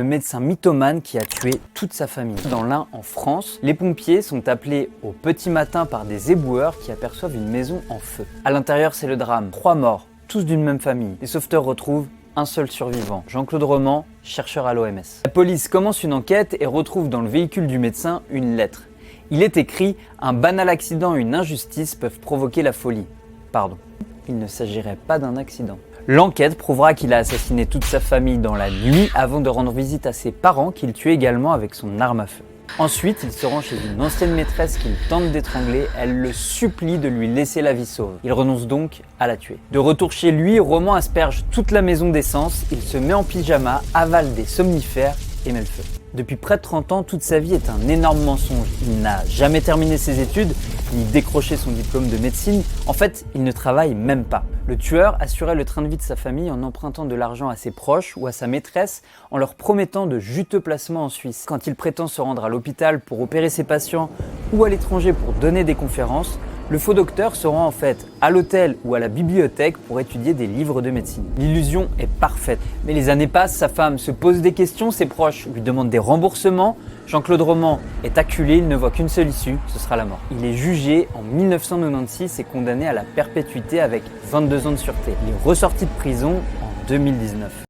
Le médecin mythomane qui a tué toute sa famille. Dans l'Ain, en France, les pompiers sont appelés au petit matin par des éboueurs qui aperçoivent une maison en feu. À l'intérieur, c'est le drame. 3 morts, tous d'une même famille. Les sauveteurs retrouvent un seul survivant, Jean-Claude Roman, chercheur à l'OMS. La police commence une enquête et retrouve dans le véhicule du médecin une lettre. Il est écrit « Un banal accident et une injustice peuvent provoquer la folie ». Pardon, il ne s'agirait pas d'un accident. L'enquête prouvera qu'il a assassiné toute sa famille dans la nuit avant de rendre visite à ses parents qu'il tue également avec son arme à feu. Ensuite, il se rend chez une ancienne maîtresse qu'il tente d'étrangler, elle le supplie de lui laisser la vie sauve. Il renonce donc à la tuer. De retour chez lui, Roman asperge toute la maison d'essence, il se met en pyjama, avale des somnifères et met le feu. Depuis près de 30 ans, toute sa vie est un énorme mensonge. Il n'a jamais terminé ses études, ni décroché son diplôme de médecine. En fait, il ne travaille même pas. Le tueur assurait le train de vie de sa famille en empruntant de l'argent à ses proches ou à sa maîtresse en leur promettant de juteux placements en Suisse. Quand il prétend se rendre à l'hôpital pour opérer ses patients ou à l'étranger pour donner des conférences, le faux docteur se rend en fait à l'hôtel ou à la bibliothèque pour étudier des livres de médecine. L'illusion est parfaite. Mais les années passent, sa femme se pose des questions, ses proches lui demandent des remboursements. Jean-Claude Roman est acculé, il ne voit qu'une seule issue, ce sera la mort. Il est jugé en 1996 et condamné à la perpétuité avec 22 ans de sûreté. Il est ressorti de prison en 2019.